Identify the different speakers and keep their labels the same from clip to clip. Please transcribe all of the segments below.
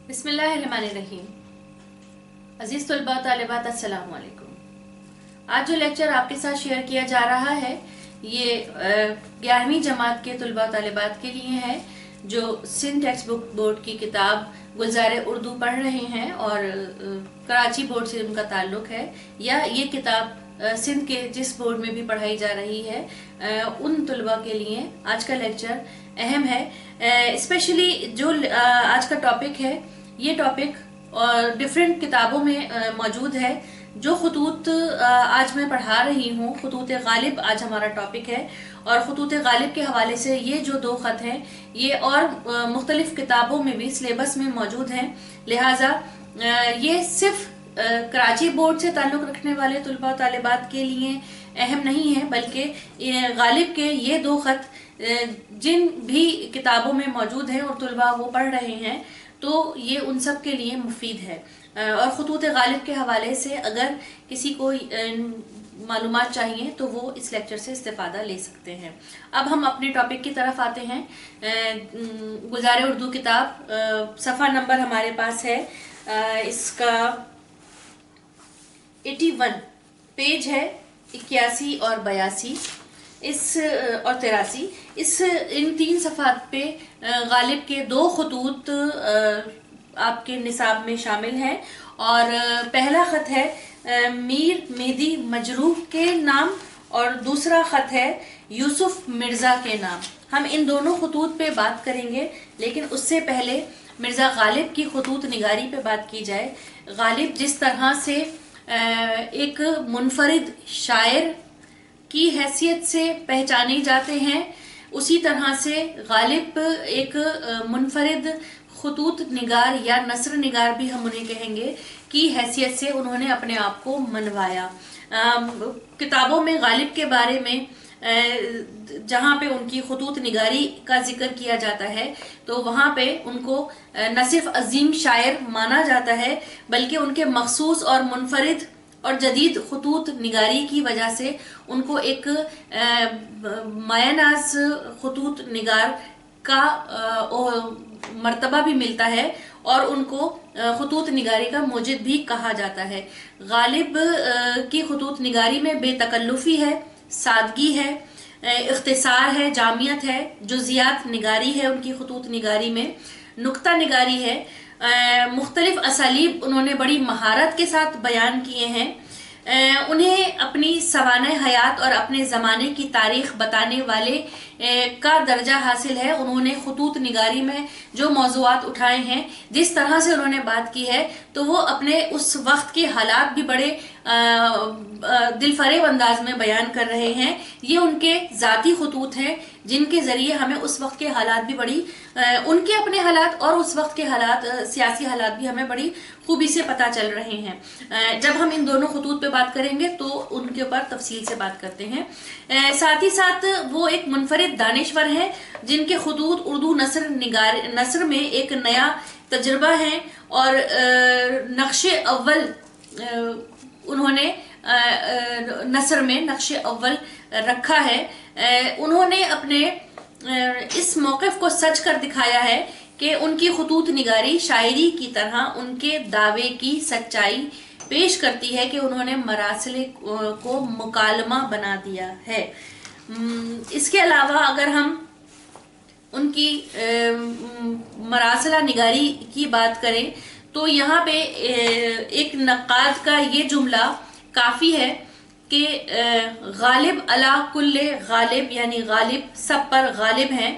Speaker 1: बिस्मिल्लाहिर्रहमानिर्रहीम। अजीज तलबा तालिबात अस्सलाम वालेकुम। आज जो लेक्चर आपके साथ शेयर किया जा रहा है ये 11वीं जमात के तलबा तालिबात के लिए है जो सिंध टेक्स्ट बुक बोर्ड की किताब गुलज़ार उर्दू पढ़ रहे हैं और कराची बोर्ड से उनका ताल्लुक है, या ये किताब सिंध के जिस बोर्ड में भी पढ़ाई जा रही है उन तलबा के लिए आज का लेक्चर अहम है। स्पेशली जो आज का टॉपिक है ये टॉपिक डिफरेंट किताबों में मौजूद है। जो खतूत आज मैं पढ़ा रही हूँ, खतूत गालिब आज हमारा टॉपिक है, और खतूत गालिब के हवाले से ये जो दो ख़त हैं ये और मुख्तलिफ किताबों में भी सिलेबस में मौजूद हैं। लिहाजा ये सिर्फ कराची बोर्ड से ताल्लुक़ रखने वाले तलबा तालिबात के लिए अहम नहीं है, बल्कि गालिब के ये दो ख़त जिन भी किताबों में मौजूद हैं और तलबा वो पढ़ रहे हैं तो ये उन सब के लिए मुफीद है। और खतूत गालिब के हवाले से अगर किसी को मालूमात चाहिए तो वो इस लेक्चर से इस्तेफादा ले सकते हैं। अब हम अपने टॉपिक की तरफ आते हैं। गुलज़ार उर्दू किताब, सफ़ा नंबर हमारे पास है इसका 81, पेज है 81 और 82 और 83। इन 3 सफ़ात पे गालिब के 2 खतूत आपके निसाब में शामिल हैं। और पहला ख़त है मीर मेहदी मजरूह के नाम और दूसरा ख़त है यूसुफ मिर्ज़ा के नाम। हम इन दोनों खतूत पे बात करेंगे, लेकिन उससे पहले मिर्ज़ा गालिब की खतूत निगारी पे बात की जाए। गालिब जिस तरह से एक मुनफरिद शायर की हैसियत से पहचाने जाते हैं, उसी तरह से गालिब एक मुनफरिद खतूत निगार या नसर निगार भी हम उन्हें कहेंगे की हैसियत से उन्होंने अपने आप को मनवाया। किताबों में गालिब के बारे में जहाँ पे उनकी खतूत निगारी का जिक्र किया जाता है तो वहाँ पे उनको न सिर्फ अजीम शायर माना जाता है, बल्कि उनके मखसूस और मुनफरिद और जदीद खतूत निगारी की वजह से उनको एक मायनाज खतूत निगार का मर्तबा भी मिलता है और उनको खतूत निगारी का मुजिद भी कहा जाता है। गालिब की खतूत निगारी में बेतकल्लुफ़ी है, सादगी है, इख्तिसार है, जामियत है, जुज़ियात निगारी है उनकी खतूत निगारी में, नुक्ता निगारी है, मुख्तलिफ असालीब उन्होंने बड़ी महारत के साथ बयान किए हैं। उन्हें अपनी सवाने हयात और अपने ज़माने की तारीख़ बताने वाले का दर्जा हासिल है। उन्होंने खतूत निगारी में जो मौज़ूआत उठाए हैं, जिस तरह से उन्होंने बात की है, तो वो अपने उस वक्त के हालात भी बड़े दिलफरेब अंदाज में बयान कर रहे हैं। ये उनके ज़ाती खतूत हैं जिनके ज़रिए हमें उस वक्त के हालात भी बड़ी उनके अपने हालात और उस वक्त के हालात, सियासी हालात भी हमें बड़ी खूबी से पता चल रहे हैं। जब हम इन दोनों खतूत पे बात करेंगे तो उनके ऊपर तफसील से बात करते हैं। साथ ही साथ वो एक मुनफरिद दानिश्वर हैं जिनके खतूत उर्दू नसर में एक नया तजुर्बा है और नक्शे अव्वल उन्होंने नसर में नक्शे अव्वल रखा है। उन्होंने अपने इस मौक़िफ़ को सच कर दिखाया है कि उनकी खतूत निगारी शायरी की तरह उनके दावे की सच्चाई पेश करती है कि उन्होंने मरासिल को मुकालमा बना दिया है। इसके अलावा अगर हम उनकी मरासिला निगारी की बात करें तो यहाँ पे एक नक्काद का ये जुमला काफ़ी है कि गालिब अला कुल्ले गालिब, यानी गालिब सब पर गालिब हैं।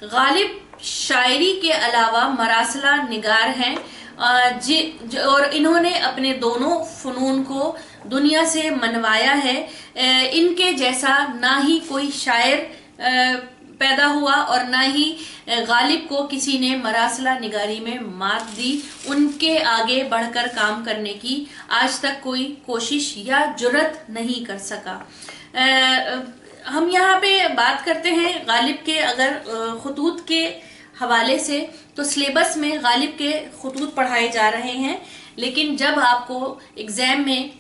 Speaker 1: गालिब शायरी के अलावा मरासिला निगार हैं और इन्होंने अपने दोनों फ़नून को दुनिया से मनवाया है। इनके जैसा ना ही कोई शायर पैदा हुआ और ना ही गालिब को किसी ने मरासिला निगारी में मात दी। उनके आगे बढ़कर काम करने की आज तक कोई कोशिश या जुर्रत नहीं कर सका। हम यहाँ पे बात करते हैं गालिब के अगर खतूत के हवाले से, तो सिलेबस में गालिब के खतूत पढ़ाए जा रहे हैं, लेकिन जब आपको एग्ज़ाम में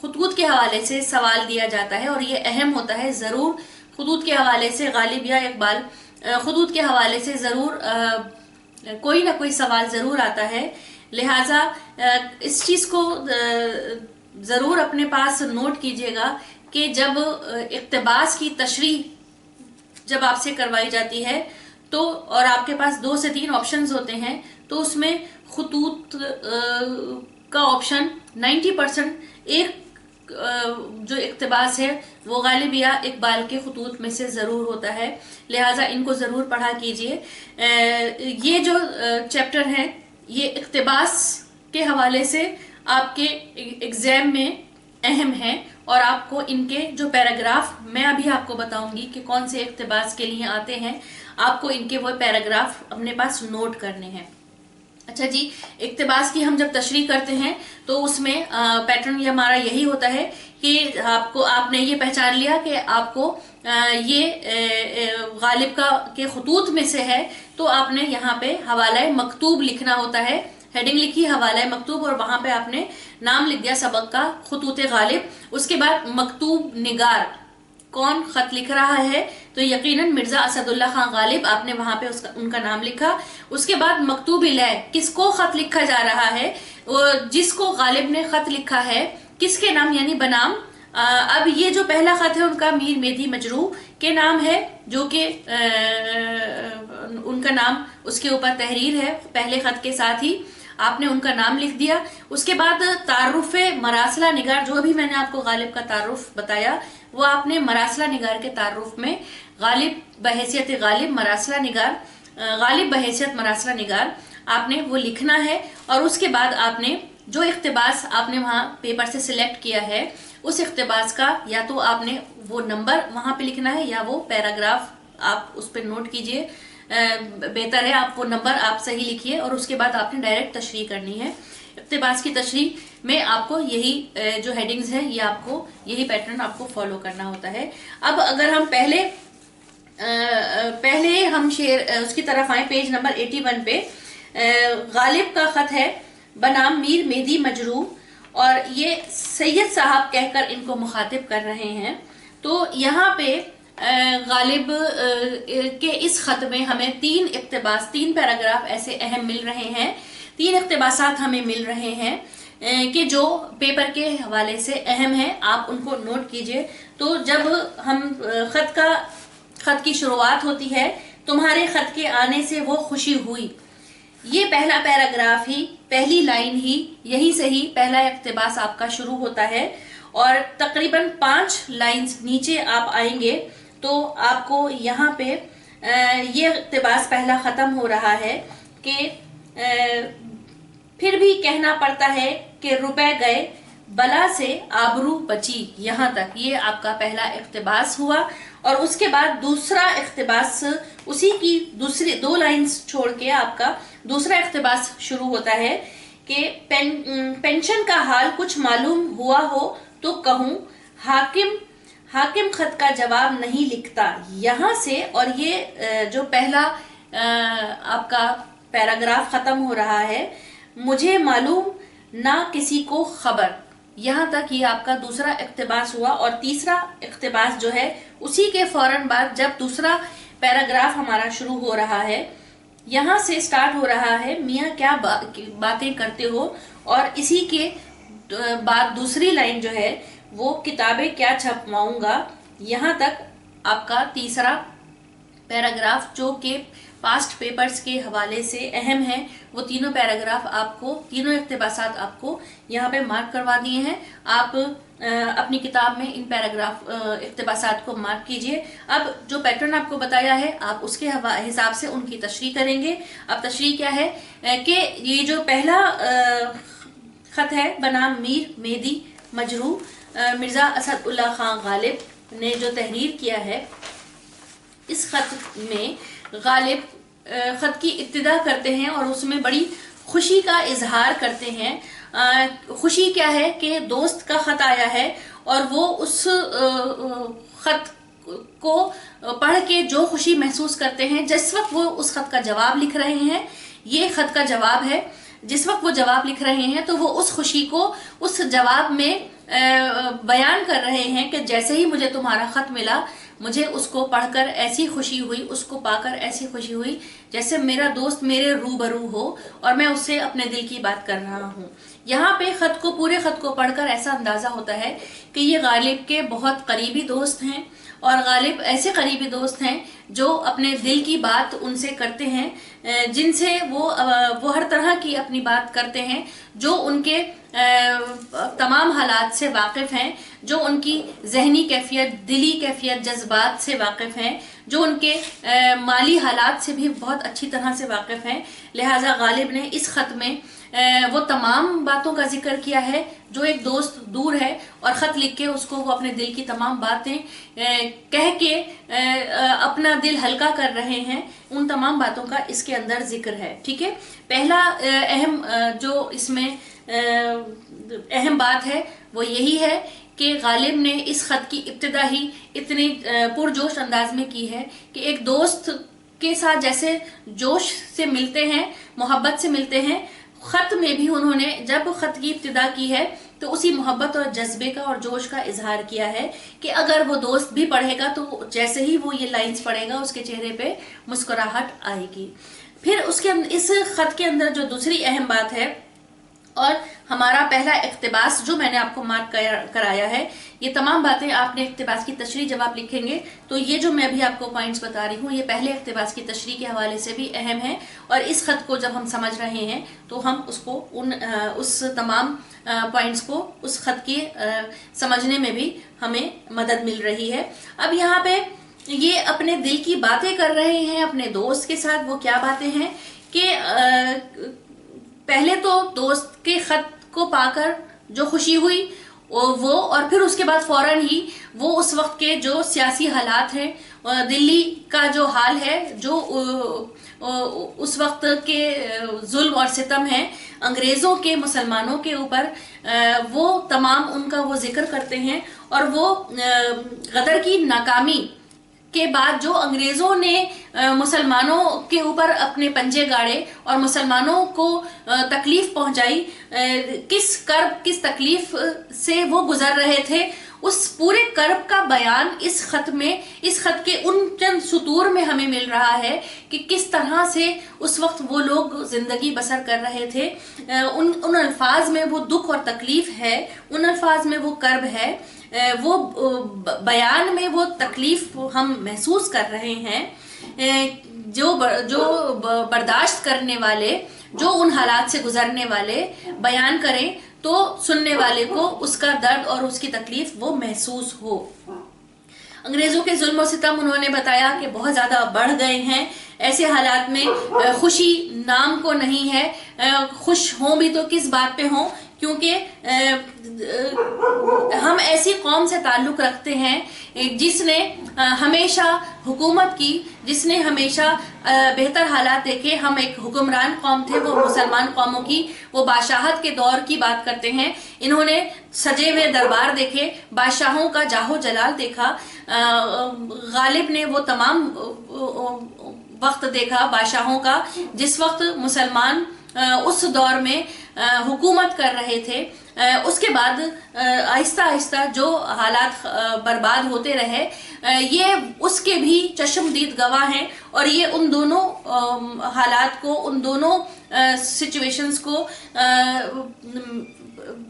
Speaker 1: खतूत के हवाले से सवाल दिया जाता है और ये अहम होता है, ज़रूर खतूत के हवाले से गालिब या इकबाल खतूत के हवाले से ज़रूर कोई ना कोई सवाल ज़रूर आता है, लिहाजा इस चीज़ को ज़रूर अपने पास नोट कीजिएगा कि जब इक़्तिबास की तशरीह जब आपसे करवाई जाती है तो, और आपके पास 2 से 3 ऑप्शंस होते हैं, तो उसमें खुतूत का ऑप्शन 90% एक जो इक़्तिबास है वो गालिब या इकबाल के खुतूत में से ज़रूर होता है, लिहाजा इनको ज़रूर पढ़ा कीजिए। ये जो चैप्टर हैं ये इक़्तिबास के हवाले से आपके एग्ज़ाम में अहम है, और आपको इनके जो पैराग्राफ मैं अभी आपको बताऊंगी कि कौन से इक़्तिबास के लिए आते हैं, आपको इनके वो पैराग्राफ अपने पास नोट करने हैं। अच्छा जी, इक़्तिबास की हम जब तशरीह करते हैं तो उसमें पैटर्न ये हमारा यही होता है कि आपने ये पहचान लिया कि आपको ये गालिब के खुतूत में से है, तो आपने यहाँ पे हवाला मकतूब लिखना होता है, हेडिंग लिखी हवाला मकतूब, और वहां पे आपने नाम लिख दिया सबक का खुतूत गालिब। उसके बाद मकतूब निगार, कौन खत लिख रहा है, तो यकीनन मिर्जा असदुल्ला खान गालिब, आपने वहां पे उनका नाम लिखा। उसके बाद मकतूब इलैह, किसको खत लिखा जा रहा है, जिसको गालिब ने खत लिखा है किसके नाम यानी बनाम। अब ये जो पहला खत है उनका मीर मेदी मजरू के नाम है, जो कि उनका नाम उसके ऊपर तहरीर है पहले खत के साथ ही, आपने उनका नाम लिख दिया। उसके बाद तारुफ मरासला निगार, जो भी मैंने आपको गालिब का तारुफ बताया वो आपने मरासला निगार के तारुफ में गालिब बहैसियत गालिब मरासला निगार, गालिब बहैसियत मरासला निगार आपने वो लिखना है। और उसके बाद आपने जो इक़्तिबास आपने वहाँ पेपर से सिलेक्ट किया है उस इक़्तिबास का या तो आपने वो नंबर वहाँ पे लिखना है या वो पैराग्राफ आप उस पर नोट कीजिए, बेहतर है आप वो नंबर आप सही लिखिए, और उसके बाद आपने डायरेक्ट तशरीह करनी है। इक़्तिबास की तशरीह में आपको यही जो हेडिंग्स हैं ये आपको यही पैटर्न आपको फॉलो करना होता है। अब अगर हम पहले हम शेर उसकी तरफ आए, पेज नंबर 81 पे गालिब का खत है बनाम मीर मेदी मजरू, और ये सैयद साहब कहकर इनको मुखातिब कर रहे हैं। तो यहाँ पे गालिब के इस खत में हमें 3 इक़्तिबास 3 पैराग्राफ ऐसे अहम मिल रहे हैं, 3 इक़्तिबासात हमें मिल रहे हैं कि जो पेपर के हवाले से अहम है, आप उनको नोट कीजिए। तो जब हम खत की शुरुआत होती है, तुम्हारे खत के आने से वो खुशी हुई, ये पहला पैराग्राफ ही, पहली लाइन ही, यहीं से ही पहला इक़्तिबास आपका शुरू होता है। और तकरीबन 5 लाइन्स नीचे आप आएंगे तो आपको यहाँ पे ये इक़्तिबास पहला ख़त्म हो रहा है कि फिर भी कहना पड़ता है कि रुपए गए बला से आबरू बची, यहाँ तक ये आपका पहला इक़्तिबास हुआ। और उसके बाद दूसरा इक़्तिबास, उसी की दूसरी 2 लाइन्स छोड़ के आपका दूसरा इक़्तिबास शुरू होता है कि पेंशन का हाल कुछ मालूम हुआ हो तो कहूँ, हाकिम खत का जवाब नहीं लिखता, यहाँ से। और ये जो पहला आपका पैराग्राफ खत्म हो रहा है, मुझे मालूम ना किसी को खबर, यहाँ तक ये आपका दूसरा इक़्तिबास हुआ। और तीसरा इक़्तिबास जो है उसी के फौरन बाद जब दूसरा पैराग्राफ हमारा शुरू हो रहा है, यहाँ से स्टार्ट हो रहा है मियाँ क्या बातें करते हो, और इसी के बाद दूसरी लाइन जो है वो किताबें क्या छपवाऊंगा, यहाँ तक आपका तीसरा पैराग्राफ जो कि पास्ट पेपर्स के हवाले से अहम है। वो तीनों पैराग्राफ आपको, तीनों इक़्तिबासात आपको यहाँ पे मार्क करवा दिए हैं। आप अपनी किताब में इन पैराग्राफ इक़्तिबासात को मार्क कीजिए। अब जो पैटर्न आपको बताया है आप उसके हिसाब से उनकी तशरीह करेंगे। अब तशरीह क्या है कि ये जो पहला खत है बनाम मीर मेदी मजरू, मिर्ज़ा असदुल्ला खान गालिब ने जो तहरीर किया है, इस खत में गालिब खत की इब्तिदा करते हैं और उसमें बड़ी खुशी का इजहार करते हैं। खुशी क्या है कि दोस्त का खत आया है और वो उस खत को पढ़ के जो खुशी महसूस करते हैं, जिस वक्त वो उस खत का जवाब लिख रहे हैं, ये खत का जवाब है, जिस वक्त वो जवाब लिख रहे हैं तो वो उस खुशी को उस जवाब में बयान कर रहे हैं कि जैसे ही मुझे तुम्हारा खत मिला, मुझे उसको पढ़कर ऐसी खुशी हुई, उसको पाकर ऐसी खुशी हुई जैसे मेरा दोस्त मेरे रूबरू हो और मैं उससे अपने दिल की बात कर रहा हूँ। यहाँ पे पूरे खत को पढ़कर ऐसा अंदाजा होता है कि ये गालिब के बहुत करीबी दोस्त हैं, और गालिब ऐसे करीबी दोस्त हैं जो अपने दिल की बात उनसे करते हैं, जिनसे वो हर तरह की अपनी बात करते हैं, जो उनके तमाम हालात से वाकिफ़ हैं, जो उनकी जहनी कैफियत, दिली कैफियत, जज्बात से वाकिफ़ हैं, जो उनके माली हालात से भी बहुत अच्छी तरह से वाकिफ़ हैं। लिहाजा गालिब ने इस ख़त में वो तमाम बातों का जिक्र किया है जो एक दोस्त दूर है, और ख़त लिख के उसको वो अपने दिल की तमाम बातें कह के अपना दिल हल्का कर रहे हैं। उन तमाम बातों का इसके अंदर जिक्र है। ठीक है, पहला अहम जो इसमें अहम बात है वो यही है कि गालिब ने इस ख़त की इब्तिदा ही इतनी पुरजोश अंदाज में की है कि एक दोस्त के साथ जैसे जोश से मिलते हैं, मोहब्बत से मिलते हैं, ख़त में भी उन्होंने जब ख़त की इब्तिदा की है तो उसी मोहब्बत और जज्बे का और जोश का इजहार किया है कि अगर वो दोस्त भी पढ़ेगा तो जैसे ही वो ये लाइंस पढ़ेगा उसके चेहरे पे मुस्कुराहट आएगी। फिर उसके इस ख़त के अंदर जो दूसरी अहम बात है, और हमारा पहला इक़्तिबास जो मैंने आपको मार्क कराया है, ये तमाम बातें आपने इक़्तिबास की तशरीह जब आप लिखेंगे तो ये जो मैं भी आपको पॉइंट्स बता रही हूँ ये पहले इक़्तिबास की तशरीह के हवाले से भी अहम है, और इस ख़त को जब हम समझ रहे हैं तो हम उसको उस तमाम पॉइंट्स को उस ख़त के समझने में भी हमें मदद मिल रही है। अब यहाँ पे ये अपने दिल की बातें कर रहे हैं अपने दोस्त के साथ। वो क्या बातें हैं कि पहले तो दोस्त के ख़त को पाकर जो खुशी हुई वो, और फिर उसके बाद फौरन ही वो उस वक्त के जो सियासी हालात हैं, दिल्ली का जो हाल है, जो उस वक्त के जुल्म और सितम है अंग्रेज़ों के मुसलमानों के ऊपर, वो तमाम उनका वो जिक्र करते हैं। और वो गदर की नाकामी के बाद जो अंग्रेज़ों ने मुसलमानों के ऊपर अपने पंजे गाड़े और मुसलमानों को तकलीफ पहुंचाई, किस तकलीफ से वो गुजर रहे थे, उस पूरे कर्ब का बयान इस ख़त के उन चंद सुतूर में हमें मिल रहा है कि किस तरह से उस वक्त वो लोग ज़िंदगी बसर कर रहे थे। उन अल्फाज में वो दुख और तकलीफ है, उन अल्फाज में वो कर्ब है, वो बयान में वो तकलीफ हम महसूस कर रहे हैं। जो बर्दाश्त करने वाले, जो उन हालात से गुजरने वाले बयान करें तो सुनने वाले को उसका दर्द और उसकी तकलीफ वो महसूस हो। अंग्रेज़ों के जुल्म और सितम उन्होंने बताया कि बहुत ज़्यादा बढ़ गए हैं। ऐसे हालात में खुशी नाम को नहीं है। खुश हों भी तो किस बात पे हों, क्योंकि हम ऐसी कौम से ताल्लुक़ रखते हैं जिसने हमेशा हुकूमत की, जिसने हमेशा बेहतर हालात देखे। हम एक हुक्मरान कौम थे, वो मुसलमान कौमों की वो बादशाहत के दौर की बात करते हैं। इन्होंने सजे हुए दरबार देखे, बादशाहों का जाहो जलाल देखा। गालिब ने वो तमाम वक्त देखा बादशाहों का जिस वक्त मुसलमान उस दौर में हुकूमत कर रहे थे। उसके बाद आहिस्ता आहिस्ता जो हालात बर्बाद होते रहे, ये उसके भी चश्मदीद गवाह हैं। और ये उन दोनों हालात को, उन दोनों सिचुएशंस को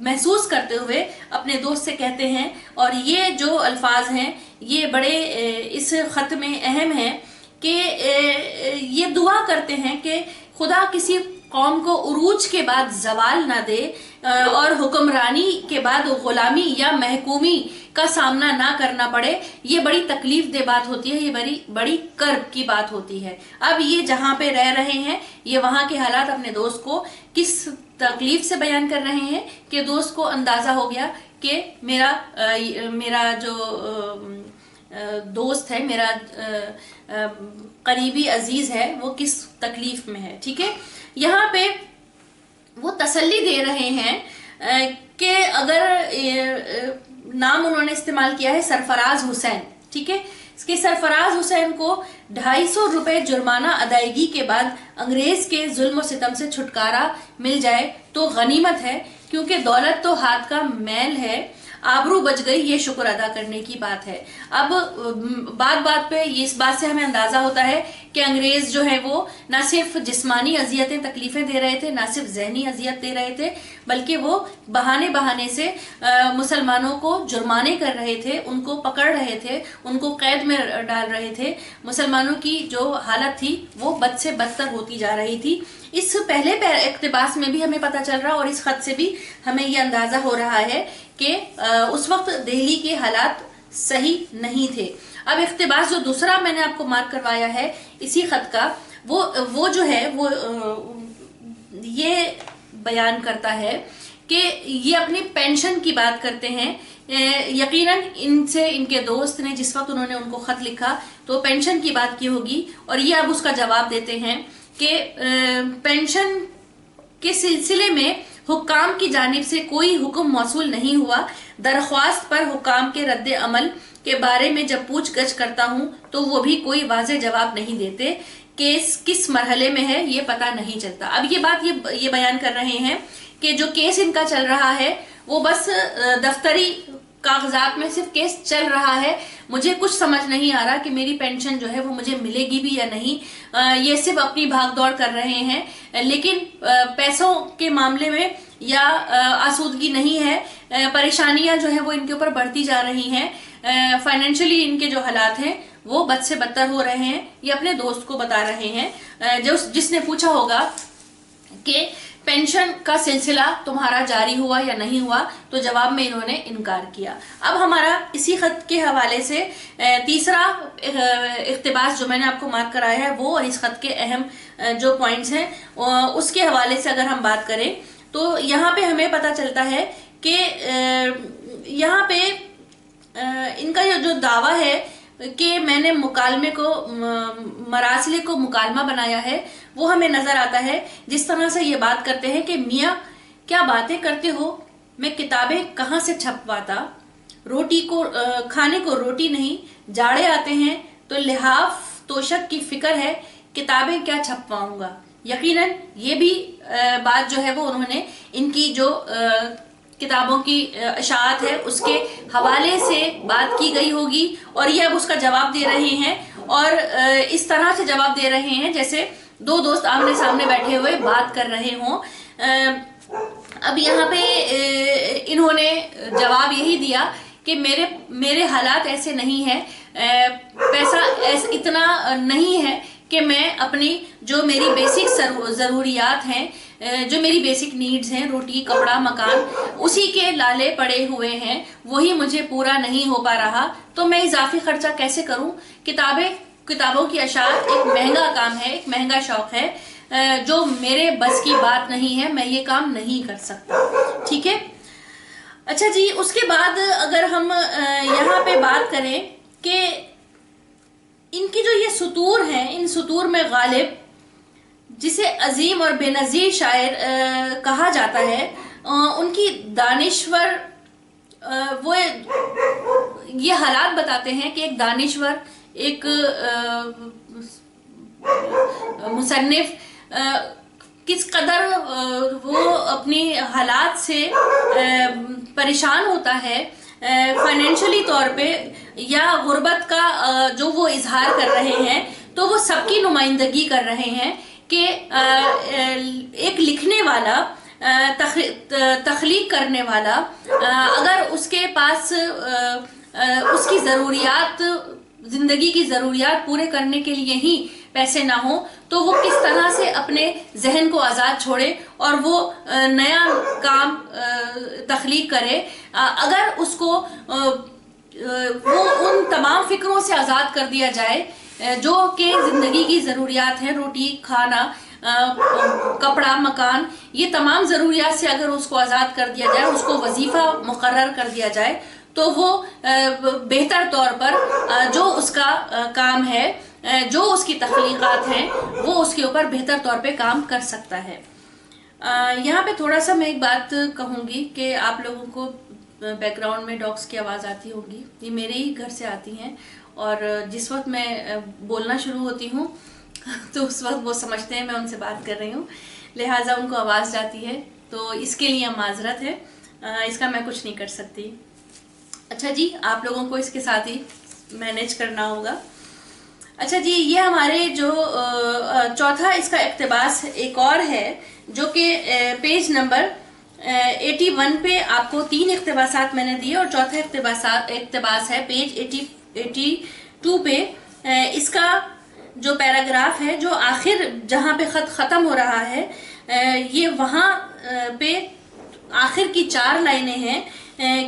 Speaker 1: महसूस करते हुए अपने दोस्त से कहते हैं। और ये जो अल्फाज हैं ये बड़े इस ख़त में अहम हैं कि ये दुआ करते हैं कि खुदा किसी कौम को उरूज के बाद जवाल ना दे और हुक्मरानी के बाद गुलामी या महकूमी का सामना ना करना पड़े। ये बड़ी तकलीफ दे बात होती है, ये बड़ी कर्ब की बात होती है। अब ये जहाँ पे रह रहे हैं, ये वहाँ के हालात अपने दोस्त को किस तकलीफ से बयान कर रहे हैं कि दोस्त को अंदाज़ा हो गया कि मेरा जो दोस्त है, मेरा करीबी अजीज है, वो किस तकलीफ में है। ठीक है, यहाँ पे वो तसल्ली दे रहे हैं कि अगर नाम उन्होंने इस्तेमाल किया है सरफराज हुसैन। ठीक है, इसके सरफराज हुसैन को 250 रुपए जुर्माना अदायगी के बाद अंग्रेज के जुल्म और सितम से छुटकारा मिल जाए तो गनीमत है, क्योंकि दौलत तो हाथ का मैल है। आबरू बच गई, ये शुक्र अदा करने की बात है। अब बात बात पे इस बात से हमें अंदाजा होता है कि अंग्रेज जो है वो ना सिर्फ जिस्मानी अजियतें तकलीफें दे रहे थे, ना सिर्फ जहनी अजियत दे रहे थे, बल्कि वो बहाने बहाने से मुसलमानों को जुर्माने कर रहे थे, उनको पकड़ रहे थे, उनको कैद में डाल रहे थे। मुसलमानों की जो हालत थी वो बद से बदतर होती जा रही थी। इस पहले इक्तिबास में भी हमें पता चल रहा और इस खत से भी हमें ये अंदाजा हो रहा है कि उस वक्त दिल्ली के हालात सही नहीं थे। अब इक्तिबास जो दूसरा मैंने आपको मार्क करवाया है इसी खत का, वो जो है वो ये बयान करता है कि ये अपनी पेंशन की बात करते हैं। यकीनन इनसे इनके दोस्त ने जिस वक्त उन्होंने उनको खत लिखा तो पेंशन की बात की होगी, और ये अब उसका जवाब देते हैं कि पेंशन के सिलसिले में हुक्काम की जानिब से कोई हुक्म मौसूल नहीं हुआ। दरख्वास्त पर हुक्काम के रद्द अमल के बारे में जब पूछ गछ करता हूँ तो वो भी कोई वाज़ेह जवाब नहीं देते। केस किस मरहले में है ये पता नहीं चलता। अब ये बात ये बयान कर रहे हैं कि जो केस इनका चल रहा है वो बस दफ्तरी कागजात में सिर्फ केस चल रहा है, मुझे कुछ समझ नहीं आ रहा कि मेरी पेंशन जो है वो मुझे मिलेगी भी या नहीं। ये सिर्फ अपनी भागदौड़ कर रहे हैं, लेकिन पैसों के मामले में या आसूदगी नहीं है। परेशानियां जो है वो इनके ऊपर बढ़ती जा रही हैं। फाइनेंशियली इनके जो हालात हैं वो बद से बदतर हो रहे हैं। ये अपने दोस्त को बता रहे हैं जिसने पूछा होगा कि पेंशन का सिलसिला तुम्हारा जारी हुआ या नहीं हुआ, तो जवाब में इन्होंने इनकार किया। अब हमारा इसी खत के हवाले से तीसरा इक्तिबास जो मैंने आपको मार्क कराया है वो, और इस खत के अहम जो पॉइंट्स हैं उसके हवाले से अगर हम बात करें तो यहाँ पे हमें पता चलता है कि यहाँ पे इनका जो दावा है कि मैंने मुकालमे को मरासिले को मुकालमा बनाया है वो हमें नजर आता है। जिस तरह से ये बात करते हैं कि मियाँ क्या बातें करते हो, मैं किताबें कहाँ से छपवाता, रोटी को खाने को रोटी नहीं, जाड़े आते हैं तो लिहाफ तोशक की फिक्र है, किताबें क्या छपवाऊंगा। यकीनन ये भी बात जो है वो उन्होंने इनकी जो किताबों की अशात है उसके हवाले से बात की गई होगी, और ये अब उसका जवाब दे रहे हैं। और इस तरह से जवाब दे रहे हैं जैसे दो दोस्त आमने सामने बैठे हुए बात कर रहे हों। अब यहाँ पे इन्होंने जवाब यही दिया कि मेरे हालात ऐसे नहीं है, पैसा इतना नहीं है कि मैं अपनी जो मेरी बेसिक ज़रूरियात हैं, जो मेरी बेसिक नीड्स हैं, रोटी कपड़ा मकान, उसी के लाले पड़े हुए हैं, वही मुझे पूरा नहीं हो पा रहा, तो मैं इजाफी खर्चा कैसे करूं। किताबों की अशात एक महंगा काम है, एक महंगा शौक है जो मेरे बस की बात नहीं है, मैं ये काम नहीं कर सकता। ठीक है, अच्छा जी। उसके बाद अगर हम यहाँ पे बात करें कि इनकी जो ये सुतूर हैं, इन सुतूर में गालिब जिसे अजीम और बेनज़ीर शायर कहा जाता है, उनकी दानिश्वर वो ये हालात बताते हैं कि एक दानिश्वर, एक मुसन्निफ किस कदर वो अपनी हालात से परेशान होता है, फाइनेंशियली तौर पे या गुर्बत का जो वो इजहार कर रहे हैं, तो वो सबकी नुमाइंदगी कर रहे हैं कि एक लिखने वाला, तख्लीक करने वाला, अगर उसके पास उसकी ज़रूरियात, ज़िंदगी की ज़रूरियात पूरे करने के लिए ही पैसे ना हो, तो वो किस तरह से अपने जहन को आज़ाद छोड़े और वो नया काम तख्लीक करे। अगर उसको वो उन तमाम फिक्रों से आज़ाद कर दिया जाए जो कि ज़िंदगी की ज़रूरियात हैं, रोटी खाना कपड़ा मकान, ये तमाम ज़रूरियात से अगर उसको आज़ाद कर दिया जाए, उसको वजीफ़ा मुकर्रर कर दिया जाए, तो वो बेहतर तौर पर जो उसका काम है, जो उसकी तख्लीक़ात हैं, वो उसके ऊपर बेहतर तौर पे काम कर सकता है। यहाँ पे थोड़ा सा मैं एक बात कहूँगी कि आप लोगों को बैकग्राउंड में डॉग्स की आवाज़ आती होगी, ये मेरे ही घर से आती हैं, और जिस वक्त मैं बोलना शुरू होती हूँ तो उस वक्त वो समझते हैं मैं उनसे बात कर रही हूँ, लिहाजा उनको आवाज़ जाती है, तो इसके लिए माजरत है, इसका मैं कुछ नहीं कर सकती। अच्छा जी, आप लोगों को इसके साथ ही मैनेज करना होगा। अच्छा जी, ये हमारे जो चौथा इसका इक्तबास एक और है, जो कि पेज नंबर 81 पे आपको 3 इक्तबासात मैंने दिए, और चौथा इक्तबास है पेज 82 पे। इसका जो पैराग्राफ है, जो आखिर जहाँ पे खत ख़त्म हो रहा है, ये वहाँ पे आखिर की 4 लाइनें हैं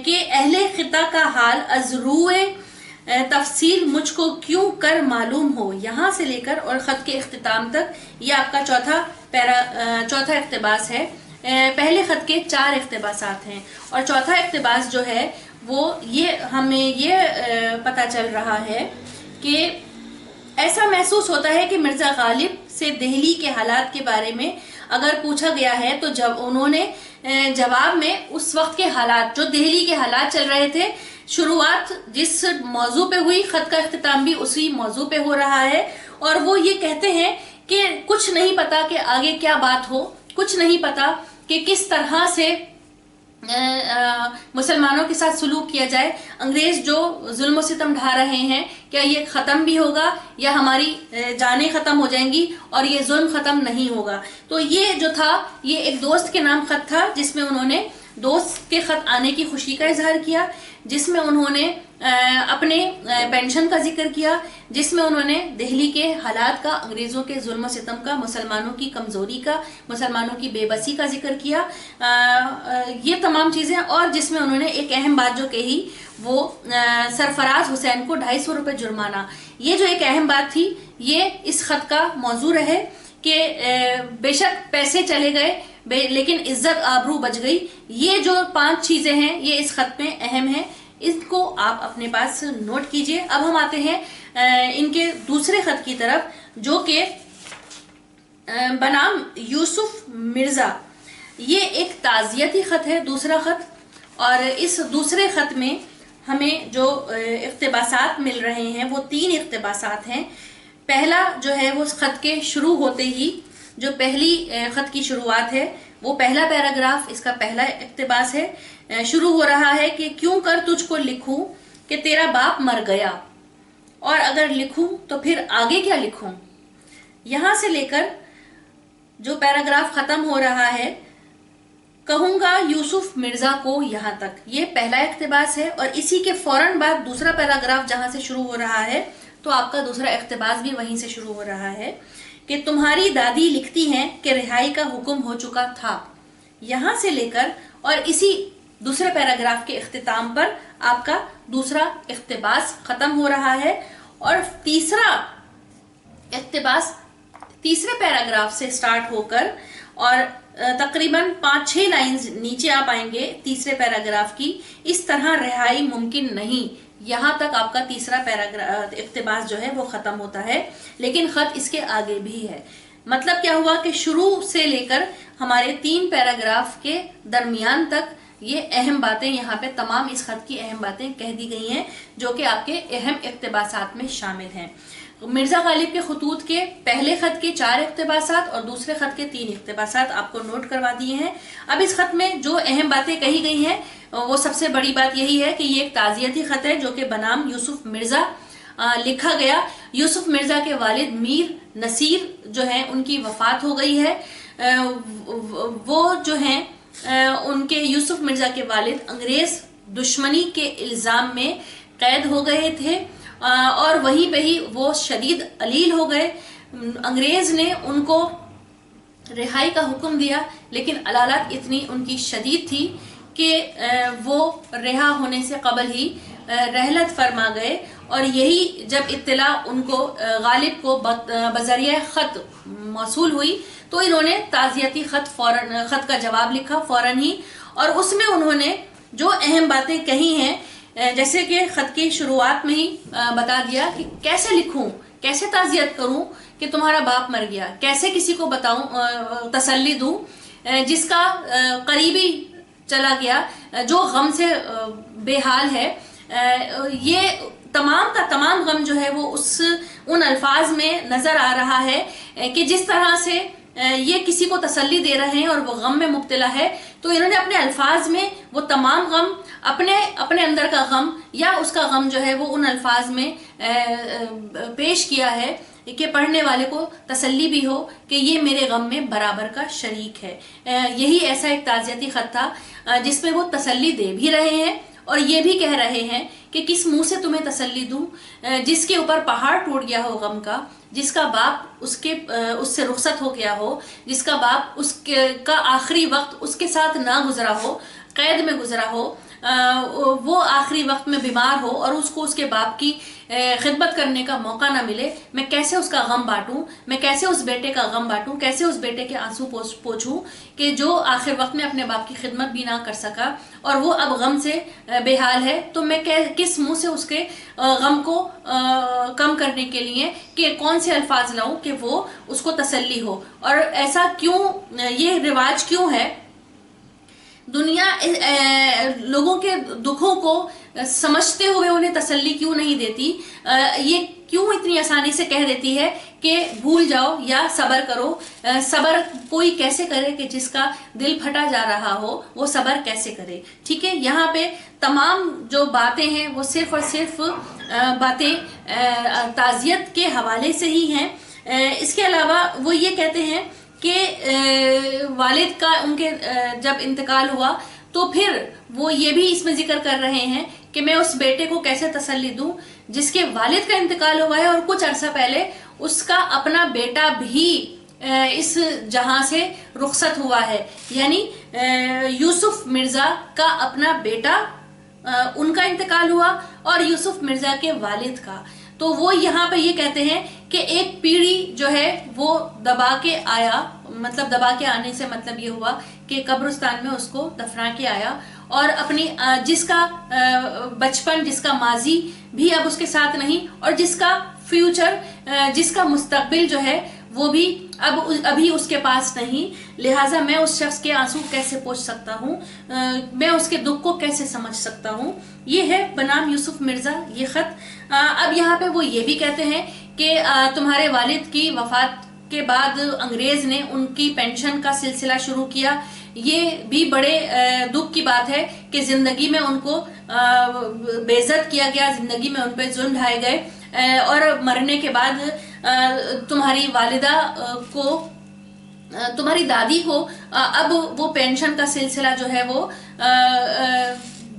Speaker 1: कि अहले खिता का हाल अज़रूए तफसील मुझको क्यों कर मालूम हो, यहाँ से लेकर और ख़त के इख्तिताम तक ये आपका चौथा इक्तबास है। पहले ख़त के 4 इक्तबासात हैं, और चौथा इक्तबास जो है वो ये हमें ये पता चल रहा है कि ऐसा महसूस होता है कि मिर्ज़ा गालिब से दिल्ली के हालात के बारे में अगर पूछा गया है, तो जब उन्होंने जवाब में उस वक्त के हालात, जो दिल्ली के हालात चल रहे थे, शुरुआत जिस मौजू पे हुई, ख़त का इख्तिताम भी उसी मौजू पे हो रहा है, और वो ये कहते हैं कि कुछ नहीं पता कि आगे क्या बात हो, कुछ नहीं पता कि किस तरह से मुसलमानों के साथ सलूक किया जाए। अंग्रेज जो जुल्म सितम ढा रहे हैं, क्या ये ख़त्म भी होगा या हमारी जानें ख़त्म हो जाएंगी और ये जुल्म ख़त्म नहीं होगा। तो ये जो था, ये एक दोस्त के नाम ख़त था, जिसमें उन्होंने दोस्त के ख़त आने की खुशी का इजहार किया, जिसमें उन्होंने अपने पेंशन का जिक्र किया, जिसमें उन्होंने दिल्ली के हालात का, अंग्रेज़ों के जुल्म सितम का, मुसलमानों की कमज़ोरी का, मुसलमानों की बेबसी का जिक्र किया, ये तमाम चीज़ें, और जिसमें उन्होंने एक अहम बात जो कही, वो सरफराज हुसैन को 250 रुपये जुर्माना। ये जो एक अहम बात थी, ये इस ख़त का मौजू रहे कि बेशक पैसे चले गए, लेकिन इज्जत आबरू बच गई। ये जो 5 चीज़ें हैं, ये इस ख़त में अहम हैं, इसको आप अपने पास नोट कीजिए। अब हम आते हैं इनके दूसरे ख़त की तरफ, जो कि बनाम यूसुफ मिर्ज़ा। ये एक ताज़ियती ख़त है, दूसरा ख़त, और इस दूसरे ख़त में हमें जो इक़्तिबासात मिल रहे हैं वो 3 इक़्तिबासात हैं। पहला जो है वो ख़त के शुरू होते ही जो पहली ख़त की शुरुआत है, वो पहला पैराग्राफ, इसका पहला इक़्तिबास है। शुरू हो रहा है कि क्यों कर तुझको लिखूं कि तेरा बाप मर गया, और अगर लिखूं तो फिर आगे क्या लिखूं। यहाँ से लेकर जो पैराग्राफ ख़त्म हो रहा है, कहूँगा यूसुफ मिर्ज़ा को, यहाँ तक ये पहला इक़्तिबास है। और इसी के फ़ौरन बाद दूसरा पैराग्राफ जहाँ से शुरू हो रहा है, तो आपका दूसरा इक़्तिबास भी वहीं से शुरू हो रहा है कि तुम्हारी दादी लिखती हैं कि रिहाई का हुक्म हो चुका था। यहाँ से लेकर और इसी दूसरे पैराग्राफ के इख्तिताम पर आपका दूसरा इक़्तिबास ख़त्म हो रहा है, और तीसरा इक़्तिबास तीसरे पैराग्राफ से स्टार्ट होकर और तकरीबन 5-6 लाइंस नीचे आप आएंगे तीसरे पैराग्राफ की, इस तरह रिहाई मुमकिन नहीं, यहाँ तक आपका तीसरा पैराग्राफ इक़्तिबास जो है वो ख़त्म होता है। लेकिन ख़त इसके आगे भी है। मतलब क्या हुआ कि शुरू से लेकर हमारे 3 पैराग्राफ के दरमियान तक ये अहम बातें, यहाँ पे तमाम इस ख़त की अहम बातें कह दी गई हैं, जो कि आपके अहम इक़्तिबासात में शामिल हैं। मिर्ज़ा गालिब के खतूत के पहले ख़त के 4 इक़्तिबासात और दूसरे ख़त के 3 इक़्तिबासात आपको नोट करवा दिए हैं। अब इस ख़त में जो अहम बातें कही गई हैं, वो सबसे बड़ी बात यही है कि ये एक ताज़ियती ख़त है, जो कि बनाम यूसुफ मिर्ज़ा लिखा गया। यूसुफ मिर्ज़ा के वालिद मीर नसीर जो हैं, उनकी वफ़ात हो गई है। वो जो हैं उनके यूसुफ मिर्ज़ा के वालिद अंग्रेज़ दुश्मनी के इल्ज़ाम में कैद हो गए थे, और वहीं पे ही वो शदीद अलील हो गए। अंग्रेज़ ने उनको रिहाई का हुक्म दिया, लेकिन अदालत इतनी उनकी शदीद थी कि वो रिहा होने से कबल ही रहलत फरमा गए। और यही जब इत्तला उनको गालिब को बज़रिया ख़त मौसूल हुई, तो इन्होंने ताज़ियती ख़त का जवाब लिखा फ़ौरन ही, और उसमें उन्होंने जो अहम बातें कही हैं, जैसे कि ख़त की शुरुआत में ही बता दिया कि कैसे लिखूं, कैसे ताज़ियत करूं कि तुम्हारा बाप मर गया, कैसे किसी को बताऊं, तसल्ली दूं जिसका करीबी चला गया, जो गम से बेहाल है। ये तमाम का तमाम गम जो है वो उन अल्फाज में नज़र आ रहा है कि जिस तरह से ये किसी को तसल्ली दे रहे हैं और वो गम में मुब्तला है, तो इन्होंने अपने अल्फाज में वो तमाम गम اپنے اندر کا غم یا اس کا غم جو ہے وہ ان الفاظ میں پیش کیا ہے کہ پڑھنے والے کو تسلی بھی ہو کہ یہ میرے غم میں برابر کا شریک ہے۔ یہی ایسا ایک تعزیتی خط تھا جس میں وہ تسلی دے بھی رہے ہیں اور یہ بھی کہہ رہے ہیں کہ کس منہ سے تمہیں تسلی دوں، جس کے اوپر پہاڑ ٹوٹ گیا ہو غم کا، جس کا باپ اس سے رخصت ہو گیا ہو، جس کا باپ کا آخری وقت اس کے ساتھ نہ گزرا ہو، قید میں گزرا ہو، وہ آخری وقت میں بیمار ہو اور اس کو اس کے باپ کی خدمت کرنے کا موقع نہ ملے، میں کیسے اس کا غم بانٹوں، میں کیسے اس بیٹے کا غم بانٹوں، کیسے اس بیٹے کے آنسو پوچھوں کہ جو آخر وقت میں اپنے باپ کی خدمت بھی نہ کر سکا اور وہ اب غم سے بے حال ہے، تو میں کس منہ سے اس کے غم کو کم کرنے کے لیے کہ کون سے الفاظ لاؤں کہ وہ اس کو تسلی ہو۔ اور ایسا کیوں، یہ رواج کیوں ہے؟ دنیا لوگوں کے دکھوں کو سمجھتے ہوئے انہیں تسلی کیوں نہیں دیتی؟ یہ کیوں اتنی آسانی سے کہہ دیتی ہے کہ بھول جاؤ یا صبر کرو؟ صبر کوئی کیسے کرے کہ جس کا دل پھٹا جا رہا ہو، وہ صبر کیسے کرے؟ ٹھیک ہے، یہاں پہ تمام جو باتیں ہیں وہ صرف اور صرف باتیں تعزیت کے حوالے سے ہی ہیں۔ اس کے علاوہ وہ یہ کہتے ہیں کہ والد کا ان کے جب انتقال ہوا تو پھر وہ یہ بھی اس میں ذکر کر رہے ہیں کہ میں اس بیٹے کو کیسے تسلی دوں جس کے والد کا انتقال ہوا ہے اور کچھ عرصہ پہلے اس کا اپنا بیٹا بھی اس جہاں سے رخصت ہوا ہے، یعنی یوسف مرزا کا اپنا بیٹا ان کا انتقال ہوا اور یوسف مرزا کے والد کا۔ تو وہ یہاں پہ یہ کہتے ہیں کہ ایک پیڑھی جو ہے وہ دبا کے آیا، مطلب دبا کے آنے سے مطلب یہ ہوا کہ قبرستان میں اس کو دفنا کے آیا اور اپنی جس کا بچپن، جس کا ماضی بھی اب اس کے ساتھ نہیں اور جس کا فیوچر، جس کا مستقبل جو ہے وہ بھی ابھی اس کے پاس نہیں، لہٰذا میں اس شخص کے آنسو کیسے پوچھ سکتا ہوں، میں اس کے دکھ کو کیسے سمجھ سکتا ہوں۔ یہ ہے بنام یوسف مرزا یہ خط۔ اب یہاں پہ وہ یہ بھی کہتے ہیں کہ تمہارے والد کی وفات کے بعد انگریز نے ان کی پینشن کا سلسلہ شروع کیا۔ یہ بھی بڑے دکھ کی بات ہے کہ زندگی میں ان کو بے عزت کیا گیا، زندگی میں ان پہ ظلم ڈھائے گئے اور مرنے کے بعد تمہاری والدہ کو، تمہاری دادی کو اب وہ پینشن کا سلسلہ جو ہے وہ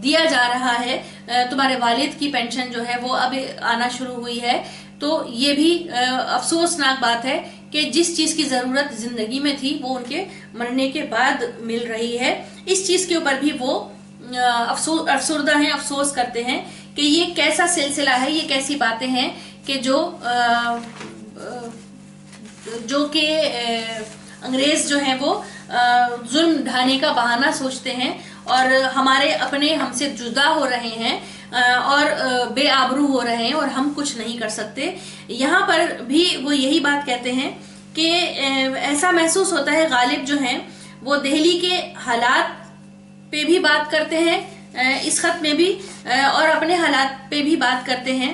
Speaker 1: دیا جا رہا ہے، تمہارے والد کی پینشن جو ہے وہ اب آنا شروع ہوئی ہے۔ تو یہ بھی افسوسناک بات ہے کہ جس چیز کی ضرورت زندگی میں تھی وہ ان کے مرنے کے بعد مل رہی ہے۔ اس چیز کے اوپر بھی وہ افسردہ ہیں، افسوس کرتے ہیں کہ یہ کیسا سلسلہ ہے، یہ کیسی باتیں ہیں کہ جو کہ انگریز جو ہیں وہ ظلم ڈھانے کا بہانہ سوچتے ہیں اور ہمارے اپنے ہم سے جدا ہو رہے ہیں اور بے آبرو ہو رہے ہیں اور ہم کچھ نہیں کر سکتے۔ یہاں پر بھی وہ یہی بات کہتے ہیں کہ ایسا محسوس ہوتا ہے غالب جو ہیں وہ دہلی کے حالات پہ بھی بات کرتے ہیں اس خط میں بھی اور اپنے حالات پہ بھی بات کرتے ہیں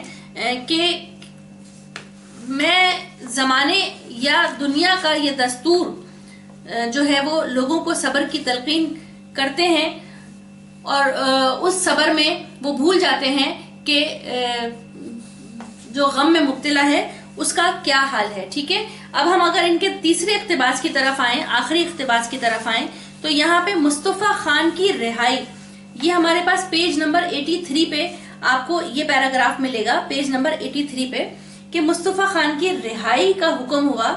Speaker 1: کہ میں زمانے یا دنیا کا یہ دستور جو ہے وہ لوگوں کو صبر کی تلقین کرتے ہیں اور اس صبر میں وہ بھول جاتے ہیں کہ جو غم میں مبتلا ہے اس کا کیا حال ہے۔ ٹھیک ہے، اب ہم اگر ان کے تیسرے اقتباس کی طرف آئیں، آخری اقتباس کی طرف آئیں، تو یہاں پہ مصطفیٰ خان کی رہائی، یہ ہمارے پاس پیج نمبر 83 پہ آپ کو یہ پیراگراف ملے گا، پیج نمبر 83 پہ، کہ مصطفیٰ خان کی رہائی کا حکم ہوا۔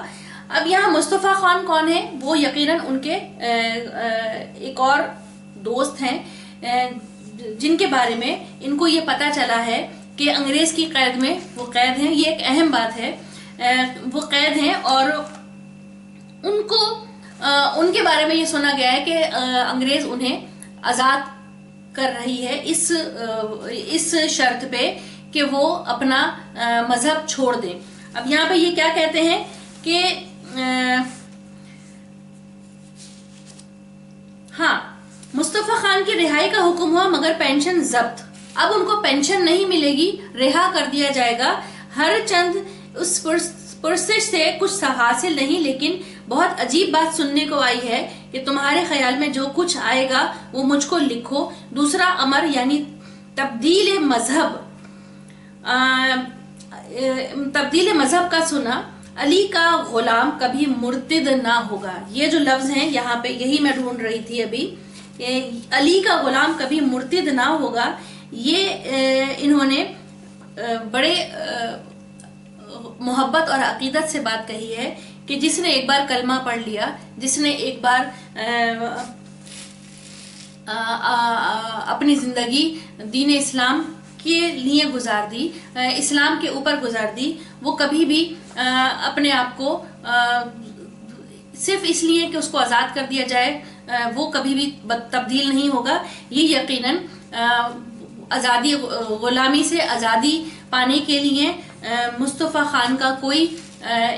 Speaker 1: اب یہاں مصطفیٰ خان کون ہے؟ وہ یقیناً ان کے ایک اور دوست ہیں جن کے بارے میں ان کو یہ پتا چلا ہے کہ انگریز کی قید میں وہ قید ہیں۔ یہ ایک اہم بات ہے، وہ قید ہیں اور ان کے بارے میں یہ سنا گیا ہے کہ انگریز انہیں آزاد کر رہی ہے اس شرط پہ کہ وہ اپنا مذہب چھوڑ دیں۔ اب یہاں پہ یہ کیا کہتے ہیں کہ ہاں، مصطفیٰ خان کی رہائی کا حکم ہوا مگر پینشن ضبط۔ اب ان کو پینشن نہیں ملے گی، رہا کر دیا جائے گا۔ ہر چند اس پرسش سے کچھ حاصل نہیں، لیکن بہت عجیب بات سننے کو آئی ہے کہ تمہارے خیال میں جو کچھ آئے گا وہ مجھ کو لکھو۔ دوسرا امر یعنی تبدیل مذہب کا سنا، علی کا غلام کبھی مرتد نہ ہوگا۔ یہ جو لفظ ہیں یہاں پہ، یہی میں ڈھونڈ رہی تھی ابھی، علی کا غلام کبھی مرتد نہ ہوگا۔ یہ انہوں نے بڑے محبت اور عقیدت سے بات کہی ہے کہ جس نے ایک بار کلمہ پڑھ لیا، جس نے ایک بار اپنی زندگی دین اسلام کے لیے گزار دی، اسلام کے اوپر گزار دی، وہ کبھی بھی اپنے آپ کو صرف اس لیے کہ اس کو آزاد کر دیا جائے وہ کبھی بھی تبدیل نہیں ہوگا۔ یہ یقیناً آزادی، غلامی سے آزادی پانے کے لیے مصطفیٰ خان کا کوئی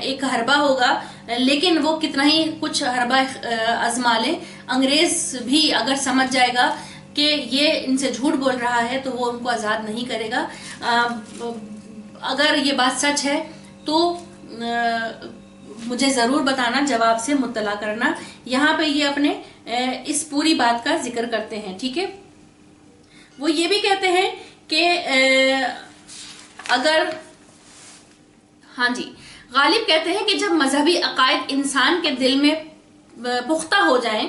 Speaker 1: ایک حربہ ہوگا، لیکن وہ کتنا ہی کچھ حربہ آزما لے، انگریز بھی اگر سمجھ جائے گا کہ یہ ان سے جھوٹ بول رہا ہے تو وہ ان کو آزاد نہیں کرے گا۔ اگر یہ بات سچ ہے تو مجھے ضرور بتانا، جواب سے مطلع کرنا۔ یہاں پہ یہ اپنے اس پوری بات کا ذکر کرتے ہیں، ٹھیک ہے۔ وہ یہ بھی کہتے ہیں کہ غالب کہتے ہیں کہ جب مذہبی عقائد انسان کے دل میں پختہ ہو جائیں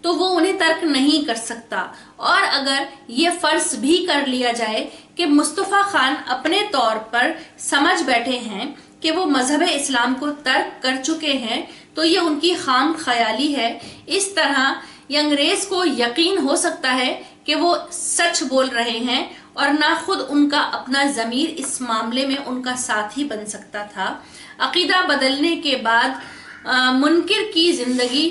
Speaker 1: تو وہ انہیں ترک نہیں کر سکتا، اور اگر یہ فرض بھی کر لیا جائے کہ مصطفیٰ خان اپنے طور پر سمجھ بیٹھے ہیں کہ وہ مذہب اسلام کو ترک کر چکے ہیں تو یہ ان کی خام خیالی ہے۔ اس طرح یہ انگریز کو یقین ہو سکتا ہے کہ وہ سچ بول رہے ہیں، اور نہ خود ان کا اپنا ضمیر اس معاملے میں ان کا ساتھی بن سکتا تھا۔ عقیدہ بدلنے کے بعد منکر کی زندگی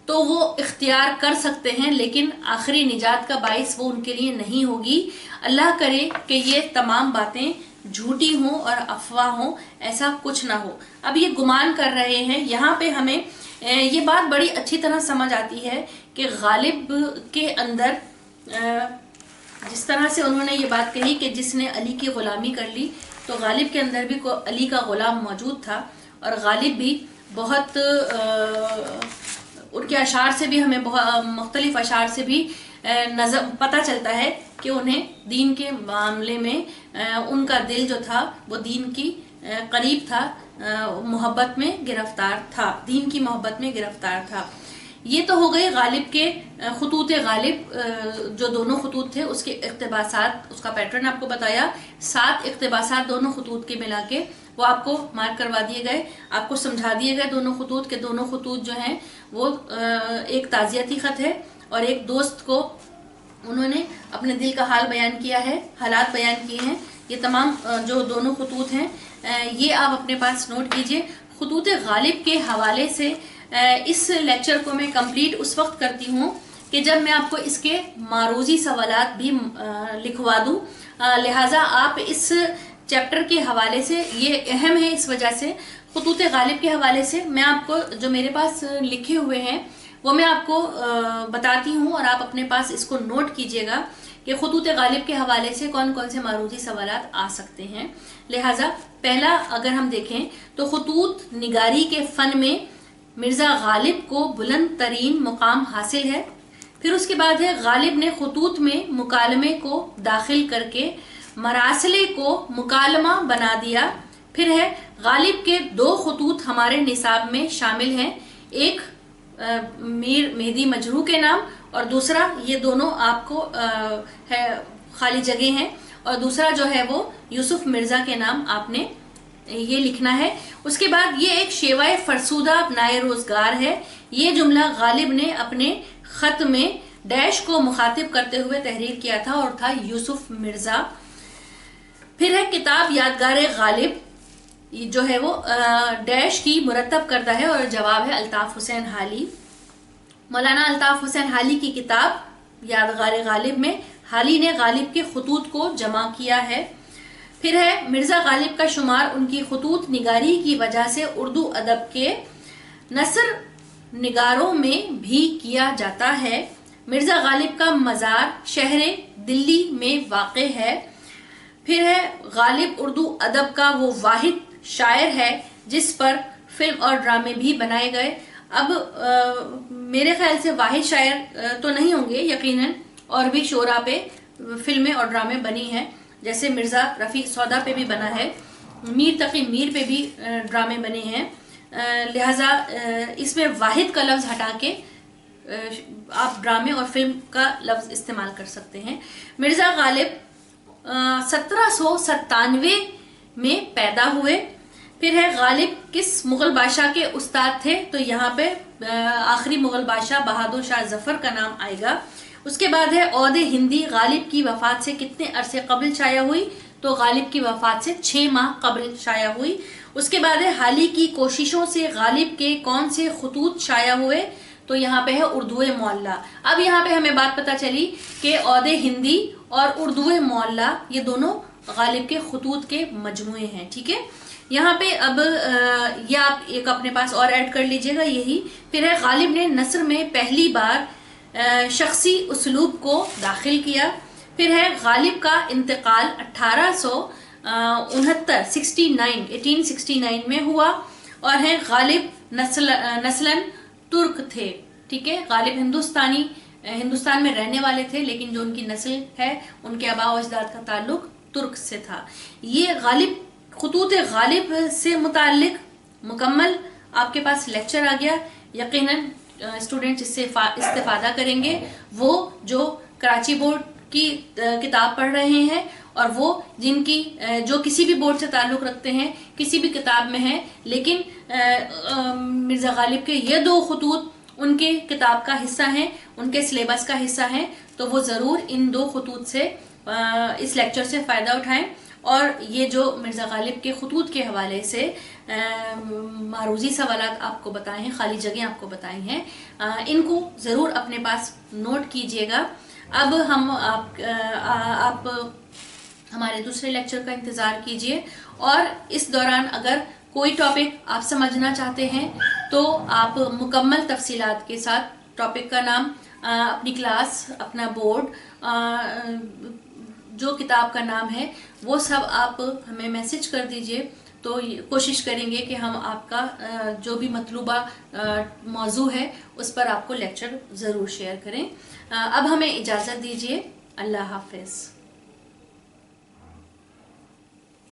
Speaker 1: تو وہ اختیار کر سکتے ہیں، لیکن آخری نجات کا باعث وہ ان کے لیے نہیں ہوگی۔ اللہ کرے کہ یہ تمام باتیں جھوٹی ہوں اور افواہ ہوں، ایسا کچھ نہ ہو۔ اب یہ گمان کر رہے ہیں، یہاں پہ ہمیں یہ بات بڑی اچھی طرح سمجھ آتی ہے کہ غالب کے اندر جس طرح سے انہوں نے یہ بات کہی کہ جس نے علی کی غلامی کر لی، تو غالب کے اندر بھی علی کا غلام موجود تھا، اور غالب بھی بہت ان کے اشعار سے بھی ہمیں مختلف اشعار سے بھی پتہ چلتا ہے کہ انہیں دین کے معاملے میں ان کا دل جو تھا وہ دین کی قریب تھا، محبت میں گرفتار تھا، دین کی محبت میں گرفتار تھا۔ یہ تو ہو گئے غالب کے خطوط غالب، جو دونوں خطوط تھے اس کے اقتباسات، اس کا پیٹرن آپ کو بتایا۔ 7 اقتباسات دونوں خطوط کے ملا کے وہ آپ کو مارک کروا دیے گئے، آپ کو سمجھا دیے گئے دونوں خطوط کے دونوں خطوط جو ہیں وہ ایک تعزیتی خط ہے، اور ایک دوست کو انہوں نے اپنے دل کا حال بیان کیا ہے، حالات بیان کیے ہیں۔ یہ تمام جو دونوں خطوط ہیں یہ آپ اپنے پاس نوٹ کیجئے۔ خطوط غالب کے حوالے سے اس لیکچر کو میں کمپلیٹ اس وقت کرتی ہوں کہ جب میں آپ کو اس کے معروضی سوالات بھی لکھوا دوں، لہٰذا آپ اس چیپٹر کے حوالے سے، یہ اہم ہے اس وجہ سے، خطوط غالب کے حوالے سے میں آپ کو جو میرے پاس لکھے ہوئے ہیں وہ میں آپ کو بتاتی ہوں، اور آپ اپنے پاس اس کو نوٹ کیجئے گا کہ خطوط غالب کے حوالے سے کون کون سے معروضی سوالات آ سکتے ہیں۔ لہٰذا پہلا اگر ہم دیکھیں تو خطوط نگاری کے فن میں مرزا غالب کو بلند ترین مقام حاصل ہے۔ پھر اس کے بعد ہے غالب نے خطوط میں مکالمے کو داخل کر کے مراسلے کو مکالمہ بنا دیا۔ پھر ہے غالب کے 2 خطوط ہمارے نصاب میں شامل ہیں، ایک میر مہدی مجروح کے نام، اور دوسرا، یہ دونوں آپ کو خالی جگہ ہیں، اور دوسرا جو ہے وہ یوسف مرزا کے نام آپ نے یہ لکھنا ہے۔ اس کے بعد یہ ایک شیوائے فرسودہ نائے روزگار ہے۔ یہ جملہ غالب نے اپنے خط میں ڈیش کو مخاطب کرتے ہوئے تحریر کیا تھا، اور تھا یوسف مرزا۔ پھر ہے کتاب یادگار غالب، جو ہے وہ ڈیش کی مرتب کردہ ہے، اور جواب ہے الطاف حسین حالی۔ مولانا الطاف حسین حالی کی کتاب یادگار غالب میں حالی نے غالب کے خطوط کو جمع کیا ہے۔ پھر ہے مرزا غالب کا شمار ان کی خطوط نگاری کی وجہ سے اردو ادب کے نثر نگاروں میں بھی کیا جاتا ہے۔ مرزا غالب کا مزار شہر دلی میں واقع ہے۔ پھر ہے غالب اردو ادب کا وہ واحد شاعر ہے جس پر فلم اور ڈرامے بھی بنائے گئے۔ اب میرے خیال سے واحد شاعر تو نہیں ہوں گے یقیناً، اور بھی شعراء پہ فلمیں اور ڈرامے بنی ہیں، جیسے مرزا رفیع سودا پہ بھی بنا ہے، میر تقی میر پہ بھی ڈرامے بنے ہیں، لہٰذا اس میں واحد کا لفظ ہٹا کے آپ ڈرامے اور فلم کا لفظ استعمال کر سکتے ہیں۔ مرزا غالب 1797 میں پیدا ہوئے۔ پھر ہے غالب کس مغل بادشاہ کے استاد تھے، تو یہاں پہ آخری مغل بادشاہ بہادر شاہ ظفر کا نام آئے گا۔ اس کے بعد ہے عود ہندی غالب کی وفات سے کتنے عرصے قبل شائع ہوئی، تو غالب کی وفات سے 6 ماہ قبل شائع ہوئی۔ اس کے بعد ہے حال ہی کی کوششوں سے غالب کے کون سے خطوط شائع ہوئے، تو یہاں پہ ہے اردو معلیٰ۔ اب یہاں پہ ہمیں بات پتہ چلی کہ عود ہندی اور اردو معلیٰ یہ دونوں غالب کے خطوط کے مجموعے ہیں، ٹھیک ہے۔ یہاں پہ اب یہ آپ ایک اپنے پاس اور ایڈ کر لیجئے گا یہی۔ پھر ہے غالب نے نثر میں پہلی بار شخصی اسلوب کو داخل کیا۔ پھر ہے غالب کا انتقال 1869 میں ہوا، اور ہے غالب نسلاً ترک تھے، ٹھیک ہے۔ غالب ہندوستان میں رہنے والے تھے، لیکن جو ان کی نسل ہے ان کے آباء و اجداد کا تعلق ترک سے تھا۔ یہ غالب خطوط غالب سے متعلق مکمل آپ کے پاس لیکچر آ گیا۔ یقیناً اسٹوڈنٹس اس سے استفادہ کریں گے، وہ جو کراچی بورڈ کی کتاب پڑھ رہے ہیں، اور وہ جو کسی بھی بورڈ سے تعلق رکھتے ہیں، کسی بھی کتاب میں ہیں، لیکن مرزا غالب کے یہ 2 خطوط ان کے کتاب کا حصہ ہیں، ان کے سلیبس کا حصہ ہیں، تو وہ ضرور ان 2 خطوط سے اس لیکچر سے فائدہ اٹھائیں، اور یہ جو مرزا غالب کے خطوط کے حوالے سے معروضی سوالات آپ کو بتائے ہیں، خالی جگہیں آپ کو بتائی ہیں، ان کو ضرور اپنے پاس نوٹ کیجئے گا۔ اب آپ ہمارے دوسرے لیکچر کا انتظار کیجئے، اور اس دوران اگر کوئی ٹاپک آپ سمجھنا چاہتے ہیں تو آپ مکمل تفصیلات کے ساتھ ٹاپک کا نام، اپنی کلاس، اپنا بورڈ، جو کتاب کا نام ہے، وہ سب آپ ہمیں میسج کر دیجئے، تو کوشش کریں گے کہ ہم آپ کا جو بھی مطلوبہ موضوع ہے اس پر آپ کو لیکچر ضرور شیئر کریں۔ اب ہمیں اجازت دیجئے، اللہ حافظ۔